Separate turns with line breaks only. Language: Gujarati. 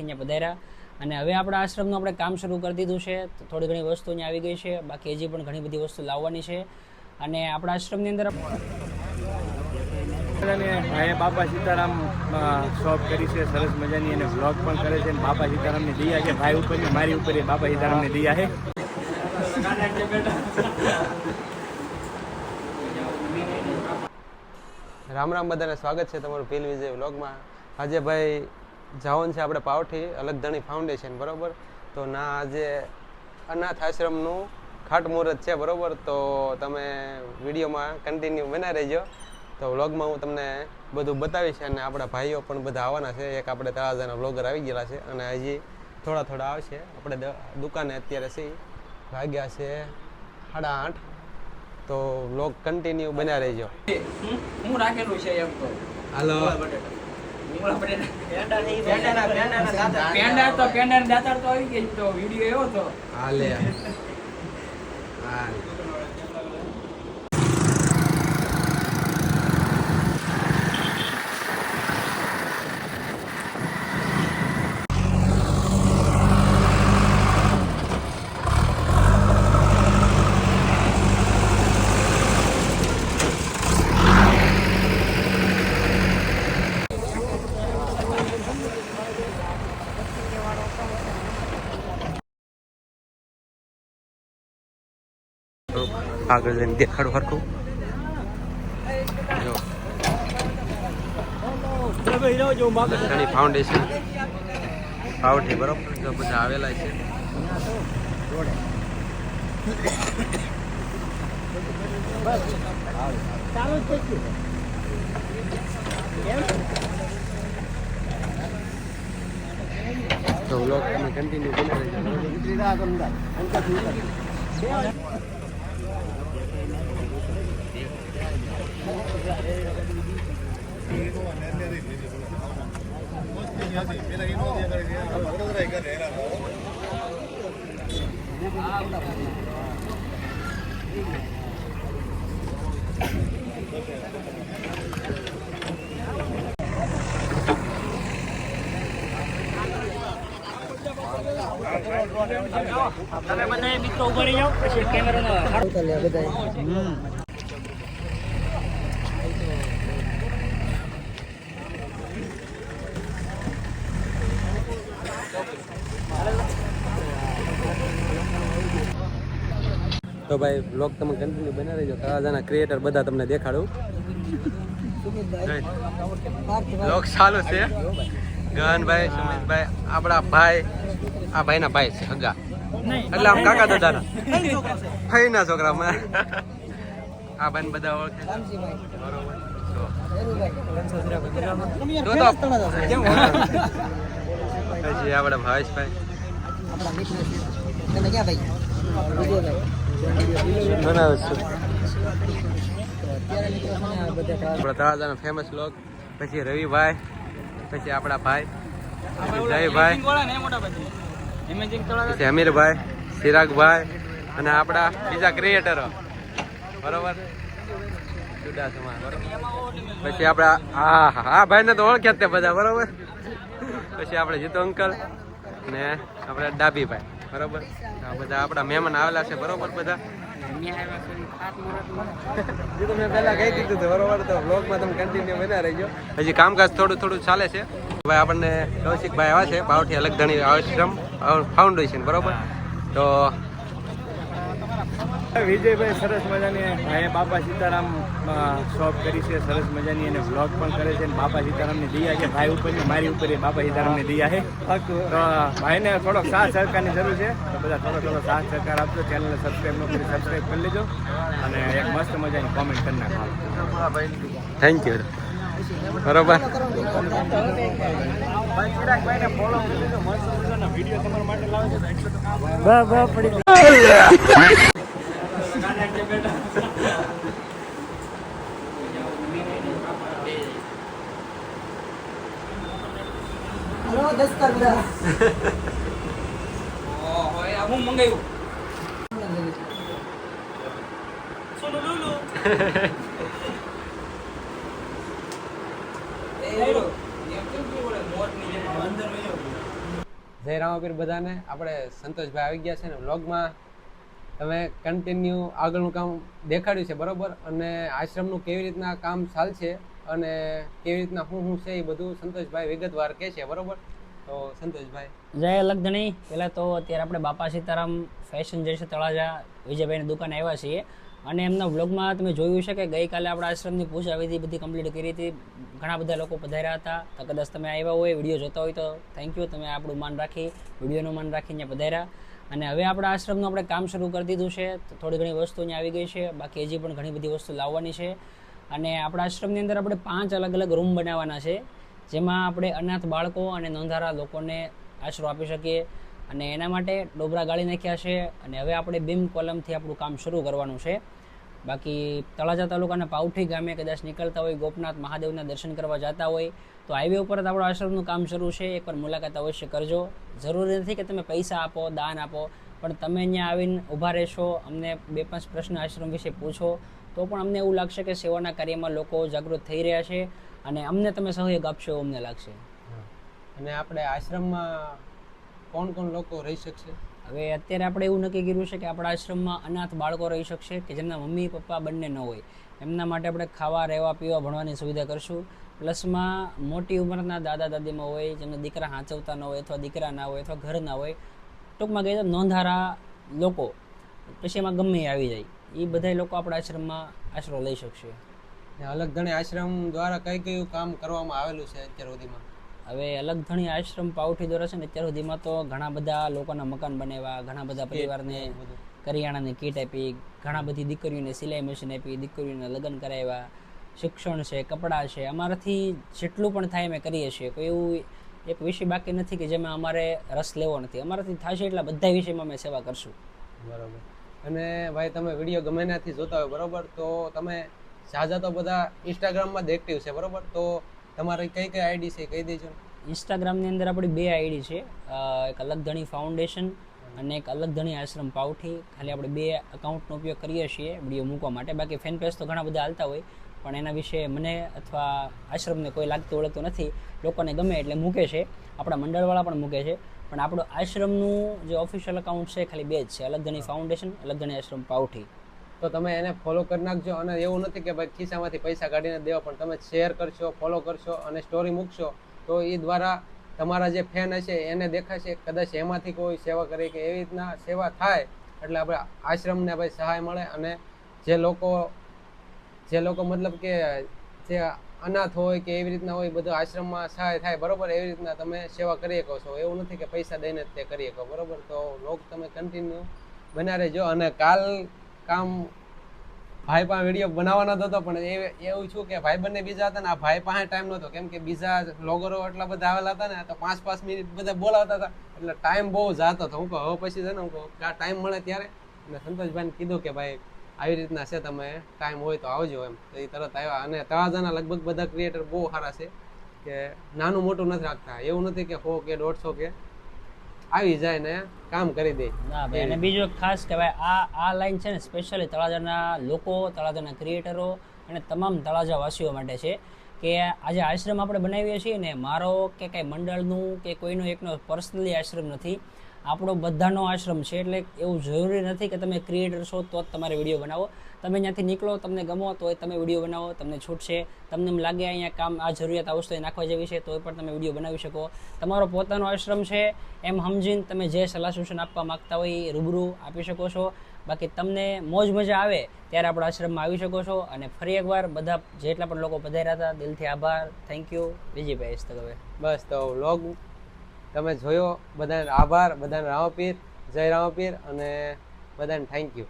અહીંયા પધાર્યા અને હવે આપણા આશ્રમનું આપણે કામ શરૂ કરી દીધું છે. થોડી ઘણી વસ્તુ અહીંયા આવી ગઈ છે, બાકી હજી પણ ઘણી બધી વસ્તુ લાવવાની છે. અને આપણા આશ્રમની અંદર
બાપા સીતારામ શોપ કરી છે સરસ મજાની, અને વ્લોગ પણ કરે છે. બાપા સીતારામની દયા છે ભાઈ ઉપર, મારી ઉપર બાપા સીતારામની દયા છે. રામ રામ બધાને, સ્વાગત છે તમારું પીલ વિજય વ્લોગમાં. આજે ભાઈ જવાનું છે આપણે પાવઠી અલગધણી ફાઉન્ડેશન, બરાબર. તો ના આજે અનાથ આશ્રમનું ખાટમુહૂર્ત છે, બરાબર. તો તમે વિડીયોમાં કન્ટિન્યુ બના રહેજો. તો વ્લોગમાં હું તમને બધું બતાવીશ, અને આપણા ભાઈઓ પણ બધા આવવાના છે. એક આપણે તળાજાના વ્લોગર આવી ગયેલા છે, અને હજી થોડા આવશે. આપણે દુકાને અત્યારે સી વાગ્યા છે 8:30. તો વ્લોગ કન્ટિન્યુ બન્યા રહેજો.
હું રાખેલું છે એમ તો
હાલો
પેંડા તો દાતાર તો આવી ગઈ, તો વિડિયો એવો તો
હાલે આગળ જઈને દેખાડું હરખું. ફાઉન્ડેશન પાવઠી, બરોબર. તો બધા આવેલા છે. તો વ્લોગ તમે કન્ટિન્યુ કરી
તમે બધા મિત્રો ઉભા જાઓ, પછી કેમેરાનો હાથ લે બધા.
તો ભાઈ બ્લોગ તમે કન્ટિન્યુ બના રહેજો. તળાજાના ક્રિએટર બધા તમને દેખાડું. બ્લોગ ચાલુ છે. ગહનભાઈ, સુમિતભાઈ, આપણા ભાઈ, આ ભાઈના ભાઈ છે હગા, એટલે આમ કાકા દાદાના ભાઈના છોકરા. આ ભાઈ બધા ઓળખે પછી આપણા ભાવેશભાઈ, તળાજાનો ફેમસ લોક, પછી રવિભાઈ, પછી આપણા ભાઈ જયભાઈ, પછી અમીરભાઈ, ચિરાગભાઈ, અને આપણા બીજા ક્રિએટરો, બરોબર. પછી આપણા હા ભાઈને તો ઓળખ્યા જ તે બધા, બરોબર. પછી આપણે જીતુ અંકલ ને આપણે ડાબીભાઈ, બરોબર. આ બધા આપણા મહેમાન આવેલા છે, બરોબર. બધા મેં પહેલા કહી દીધું હતું, બરોબર. તો વ્લોગમાં તમે કન્ટિન્યુ બના રહેજો. હજી કામકાજ થોડું ચાલે છે. ભાઈ આપણને કૌશિકભાઈ આવ્યા છે પાવઠી અલગધણી આશ્રમ ફાઉન્ડેશન, બરોબર. તો વિજયભાઈ સરસ મજાની અહીંયા બાપા સીતારામ શોપ કરી છે સરસ મજાની, અને વ્લોગ પણ કરે છે. બાપા સીતારામની દયા છે ભાઈ ઉપર, મારી ઉપર બાપા સીતારામની દયા છે. તો ભાઈને થોડોક સાથ સહકારની જરૂર છે, તો બધા થોડો સાથ સહકાર આપજો. ચેનલને સબસ્ક્રાઈબ ન કરી સબસ્ક્રાઈબ કરી લેજો, અને એક મસ્ત મજાની કોમેન્ટ કરી નાખો. થેન્ક યુ, બરોબર. વિડીયો તમારા માટે લાવે છે.
હું મંગાવ્યું
જય રામાપીર બધાને. આપણે સંતોષભાઈ આવી ગયા છે ને વ્લોગમાં તમે કન્ટિન્યુ આગળનું કામ દેખાડ્યું છે બરોબર, અને આશ્રમનું કેવી રીતના કામ ચાલશે અને કેવી રીતના શું છે એ બધું સંતોષભાઈ વિગતવાર કહે છે બરોબર. તો સંતોષભાઈ
જય લગધણી. પહેલાં તો અત્યારે આપણે બાપા સીતારામ ફેશન જે છે તળાજા વિજયભાઈની દુકાને આવ્યા છીએ, અને એમના વ્લોગમાં તમે જોયું છે કે ગઈકાલે આપણા આશ્રમની પૂજા વિધિ બધી કમ્પ્લીટ કરી હતી. ઘણા બધા લોકો પધાર્યા હતા. તો કદાચ તમે આવ્યા હોય, વિડીયો જોતા હોય તો થેન્ક યુ, તમે આપણું માન રાખી, વિડીયોનું માન રાખીને પધાર્યા. અને હવે આપણા આશ્રમનું આપણે કામ શરૂ કરી દીધું છે. તો થોડી ઘણી વસ્તુ અહીંયા આવી ગઈ છે, બાકી હજી પણ ઘણી બધી વસ્તુ લાવવાની છે. અને આપણા આશ્રમની અંદર આપણે 5 અલગ અલગ રૂમ બનાવવાના છે, જેમાં આપણે અનાથ બાળકો અને નોંધારા લોકોને આશરો આપી શકીએ. અને એના માટે ડોબરા ગાળી નાખ્યા છે, અને હવે આપણે બીમ કોલમથી આપણું કામ શરૂ કરવાનું છે. બાકી તળાજા તાલુકાના પાવઠી ગામે કદાચ નીકળતા હોય, ગોપનાથ મહાદેવના દર્શન કરવા જતા હોય તો હાઈવે ઉપર જ આપણું આશ્રમનું કામ શરૂ છે. એકવાર મુલાકાત અવશ્ય કરજો. જરૂરી નથી કે તમે પૈસા આપો, દાન આપો, પણ તમે અહીંયા આવીને ઊભા રહેશો, અમને 2-5 પ્રશ્ન આશ્રમ વિશે પૂછો, તો પણ અમને એવું લાગશે કે સેવાના કાર્યમાં લોકો જાગૃત થઈ રહ્યા છે, અને અમને તમે સહયોગ આપશો એવું અમને લાગશે.
અને આપણે આશ્રમમાં કોણ કોણ લોકો રહી શકશે?
હવે અત્યારે આપણે એવું નક્કી કર્યું છે કે આપણા આશ્રમમાં અનાથ બાળકો રહી શકશે કે જેમના મમ્મી પપ્પા બંને ન હોય. એમના માટે આપણે ખાવા, રહેવા, પીવા, ભણવાની સુવિધા કરશું. પ્લસમાં મોટી ઉંમરના દાદા દાદીમાં હોય, જેમને દીકરા હાંચવતા ન હોય, અથવા દીકરા ના હોય, અથવા ઘર ના હોય, ટૂંકમાં કહીએ તો નોંધારા લોકો, પછી એમાં ગમે એ આવી જાય, એ બધા લોકો આપણા આશ્રમમાં આશરો લઈ શકશે.
અલગ ધણી આશ્રમ દ્વારા કઈ કયું કામ કરવામાં આવેલું છે અત્યાર સુધીમાં?
હવે અલગધણી આશ્રમ પાવઠી દ્વારા છે ને અત્યાર સુધીમાં તો ઘણા બધા લોકોના મકાન બનાવ્યા, ઘણા બધા પરિવારને કરિયાણાની કીટ આપી, ઘણા બધી દીકરીઓને સિલાઈ મશીન આપી, દીકરીઓને લગ્ન કરાવ્યા, શિક્ષણ છે, કપડાં છે, અમારાથી જેટલું પણ થાય અમે કરીએ છીએ. કોઈ એવું એક વિષય બાકી નથી કે જેમાં અમારે રસ લેવો નથી. અમારાથી થશે એટલા બધા વિષયમાં અમે સેવા કરશું.
બરાબર. અને ભાઈ તમે વિડીયો ગમે ત્યાંથી જોતા હોય બરોબર, તો તમે સાજા તો બધા ઇન્સ્ટાગ્રામમાં જ એક્ટિવ છે બરોબર, તો તમારી કઈ કઈ આઈડી છે કહી દેજો.
ઇન્સ્ટાગ્રામની અંદર આપણી 2 આઈડી છે, એક અલગધણી ફાઉન્ડેશન અને એક અલગધણી આશ્રમ પાવઠી. ખાલી આપણે 2 અકાઉન્ટનો ઉપયોગ કરીએ છીએ વિડીયો મૂકવા માટે. બાકી ફેન પેજ તો ઘણા બધા હાલતા હોય, પણ એના વિશે મને અથવા આશ્રમને કોઈ લાગતું ઓળખતું નથી. લોકોને ગમે એટલે મૂકે છે, આપણા મંડળવાળા પણ મૂકે છે, પણ આપણું આશ્રમનું જે ઓફિશિયલ અકાઉન્ટ છે ખાલી 2 જ છે, અલગધણી ફાઉન્ડેશન, અલગધણી આશ્રમ પાવઠી.
તો તમે એને ફોલો કરી નાખજો. અને એવું નથી કે ભાઈ ખિસ્સામાંથી પૈસા કાઢીને દેવા, પણ તમે શેર કરશો, ફોલો કરશો અને સ્ટોરી મૂકશો, તો એ દ્વારા તમારા જે ફેન હશે એને દેખાશે. કદાચ એમાંથી કોઈ સેવા કરે કે એવી રીતના સેવા થાય એટલે આપણે આશ્રમને ભાઈ સહાય મળે. અને જે લોકો મતલબ કે જે અનાથ હોય કે એવી રીતના હોય, બધું આશ્રમમાં સહાય થાય બરોબર. એવી રીતના તમે સેવા કરી શકો છો. એવું નથી કે પૈસા દઈને જ તે કરી શકો બરોબર. તો લોક તમે કન્ટિન્યુ બના રહેજો. અને કાલ કામ ભાઈ પાસે વિડીયો બનાવવાનો હતો, પણ એવું છું કે ભાઈ બંને બીજા હતા ને, આ ભાઈ પાસે ટાઈમ નહોતો, કેમ કે બીજા બ્લોગરો એટલા બધા આવેલા હતા ને, તો 5-5 મિનિટ બધા બોલાવતા હતા, એટલે ટાઈમ બહુ જાતો હતો. હું કહું હવે પછી છે ને, હું કહું આ ટાઈમ મળે ત્યારે. અને સંતોષભાઈને કીધું કે ભાઈ આવી રીતના છે, તમે ટાઈમ હોય તો આવજો એમ. તો એ તરત આવ્યા. અને તળાજાના લગભગ બધા ક્રિએટર બહુ સારા છે, કે નાનું મોટું નથી રાખતા. એવું નથી કે 100 કે 150 કે આવી જાય ને કામ કરી દે.
ના ભાઈ, અને બીજું એક ખાસ કે ભાઈ આ લાઈન છે ને સ્પેશિયલી તળાજાના લોકો, તળાજાના ક્રિએટરો અને તમામ તળાજા વાસીઓ માટે છે. કે આજે આશ્રમ આપણે બનાવીએ છીએ ને, મારો કે કંઈ મંડળનું કે કોઈનો એકનો પર્સનલી આશ્રમ નથી, આપણો બધાનો આશ્રમ છે. એટલે એવું જરૂરી નથી કે તમે ક્રિએટર છો તો જ તમારે વિડીયો બનાવો. તમે ત્યાંથી નીકળો, તમને ગમો તો તમે વિડીયો બનાવો, તમને છૂટ છે. તમને એમ લાગે અહીંયા કામ આ જરૂરિયાત આ વસ્તુ નાખવા જેવી છે, તો પણ તમે વિડીયો બનાવી શકો. તમારો પોતાનો આશ્રમ છે એમ સમજીને તમે જે સલાહ સૂચન આપવા માગતા હોય એ રૂબરૂ આપી શકો છો. બાકી તમને મોજ મજા આવે ત્યારે આપણા આશ્રમમાં આવી શકો છો. અને ફરી એકવાર બધા જેટલા પણ લોકો પધાર્યા હતા, દિલથી આભાર, થેન્ક યુ. વિજયભાઈ હવે
બસ તો વ્લોગ તમે જોયો, બધાને આભાર, બધાને રામાપીર, જય રામાપીર, અને બધાને થેન્ક યુ.